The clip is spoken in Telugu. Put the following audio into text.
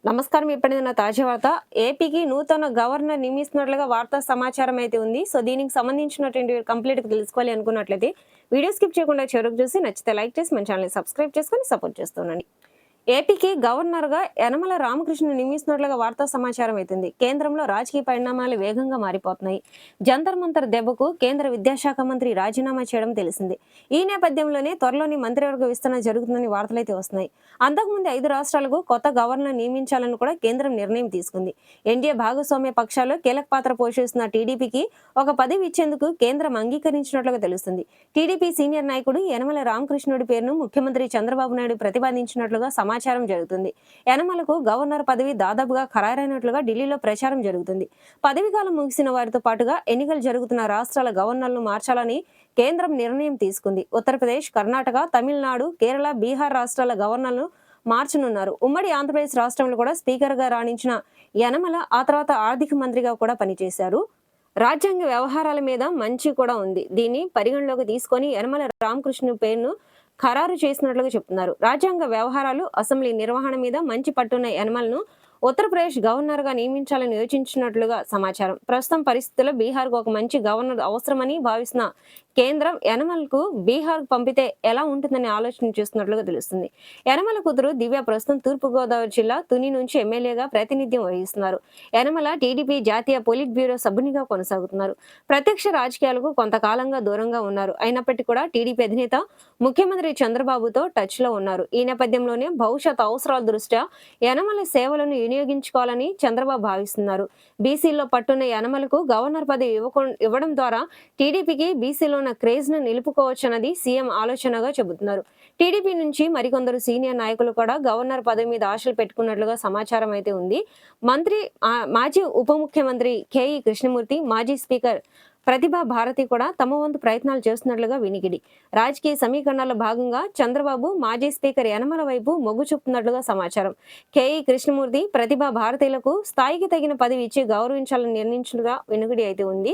నమస్కారం. ఇప్పటిదైన తాజా వార్త. ఏపీకి నూతన గవర్నర్ నియమిస్తున్నట్లుగా వార్తా సమాచారం అయితే ఉంది. సో దీనికి సంబంధించినటువంటి కంప్లీట్‌గా తెలుసుకోవాలి అనుకున్నట్లయితే వీడియో స్కిప్ చేయకుండా చివరకు చూసి నచ్చితే లైక్ చేసి మన ఛానెల్‌ని సబ్స్క్రైబ్ చేసుకొని సపోర్ట్ చేస్తూ ఉండండి. ఏపీకి గవర్నర్‌గా యనమల రామకృష్ణను నియమిస్తున్నట్లుగా వార్తా సమాచారం అవుతుంది. కేంద్రంలో రాజకీయ పరిణామాలు వేగంగా మారిపోతున్నాయి. జంతర్ మంతర్ దెబ్బకు కేంద్ర విద్యాశాఖ మంత్రి రాజీనామా చేయడం తెలిసింది. ఈ నేపథ్యంలోనే త్వరలోని మంత్రివర్గ విస్తరణ జరుగుతుందని వార్తలైతే వస్తున్నాయి. అంతకుముందు 5 రాష్ట్రాలకు కొత్త గవర్నర్ నియమించాలని కూడా కేంద్రం నిర్ణయం తీసుకుంది. ఎన్డీఏ భాగస్వామ్య పక్షాలు కీలక పాత్ర పోషిస్తున్న టీడీపీకి ఒక పదవి ఇచ్చేందుకు కేంద్రం అంగీకరించినట్లుగా తెలుస్తుంది. టీడీపీ సీనియర్ నాయకుడు యనమల రామకృష్ణుడి పేరును ముఖ్యమంత్రి చంద్రబాబు నాయుడు ప్రతిపాదించినట్లుగా సమాచారం జరుగుతుంది. యనమలకు గవర్నర్ పదవి దాదాపుగా ఖరారైనట్లుగా ఢిల్లీలో ప్రచారం జరుగుతుంది. పదవీకాలం ముగిసిన వారితో పాటుగా ఎన్నికలు జరుగుతున్న రాష్ట్రాల గవర్నర్లను మార్చాలని కేంద్రం నిర్ణయం తీసుకుంది. ఉత్తరప్రదేశ్, కర్ణాటక, తమిళనాడు, కేరళ, బీహార్ రాష్ట్రాల గవర్నర్లను మార్చనున్నారు. ఉమ్మడి ఆంధ్రప్రదేశ్ రాష్ట్రంలో కూడా స్పీకర్గా రాణించిన యనమల ఆ తర్వాత ఆర్థిక మంత్రిగా కూడా పనిచేశారు. రాజ్యాంగ వ్యవహారాల మీద మంచి కూడా ఉంది. దీన్ని పరిగణలోకి తీసుకొని యనమల రామకృష్ణ పేరును ఖరారు చేసినట్లుగా చెప్తున్నారు. రాజ్యాంగ వ్యవహారాలు, అసెంబ్లీ నిర్వహణ మీద మంచి పట్టున్న యనమలను ఉత్తరప్రదేశ్ గవర్నర్ గా నియమించాలని యోచించినట్లుగా సమాచారం. ప్రస్తుతం పరిస్థితుల్లో బీహార్ కు ఒక మంచి గవర్నర్ అవసరమని భావిస్తున్న కేంద్రం యనమలకు బీహార్ పంపితే ఎలా ఉంటుందని ఆలోచన చేస్తున్నట్లుగా తెలుస్తుంది. యనమల కూతురు దివ్య ప్రస్తుతం తూర్పుగోదావరి జిల్లా తుని నుంచి ఎమ్మెల్యేగా ప్రాతినిధ్యం వహిస్తున్నారు. యనమల టీడీపీ జాతీయ పొలిట్ బ్యూరో సభ్యునిగా కొనసాగుతున్నారు. ప్రత్యక్ష రాజకీయాలకు కొంతకాలంగా దూరంగా ఉన్నారు. అయినప్పటికీ కూడా టీడీపీ అధినేత ముఖ్యమంత్రి చంద్రబాబుతో టచ్ లో ఉన్నారు. ఈ నేపథ్యంలోనే భవిష్యత్ అవసరాల దృష్ట్యా యనమల సేవలను వినియోగించుకోవాలని చంద్రబాబు భావిస్తున్నారు. బీసీలో పట్టున్న యనమలకు గవర్నర్ పదవి ఇవ్వడం ద్వారా టీడీపీకి బీసీలో ఉన్న క్రేజ్ ను నిలుపుకోవచ్చన్నది సీఎం ఆలోచనగా చెబుతున్నారు. టీడీపీ నుంచి మరికొందరు సీనియర్ నాయకులు కూడా గవర్నర్ పదవి మీద ఆశలు పెట్టుకున్నట్లుగా సమాచారం అయితే ఉంది. మాజీ ఉప ముఖ్యమంత్రి కేఈ కృష్ణమూర్తి, మాజీ స్పీకర్ ప్రతిభా భారతి కూడా తమ వంతు ప్రయత్నాలు చేస్తున్నట్లుగా వినికిడి. రాజకీయ సమీకరణాల్లో భాగంగా చంద్రబాబు మాజీ స్పీకర్ యనమల వైపు మొగ్గు చూపుతున్నట్లుగా సమాచారం. కేఈ కృష్ణమూర్తి, ప్రతిభా భారతీలకు స్థాయికి తగిన పదవి ఇచ్చి గౌరవించాలని నిర్ణయించినట్టుగా వినికిడి అయితే ఉంది.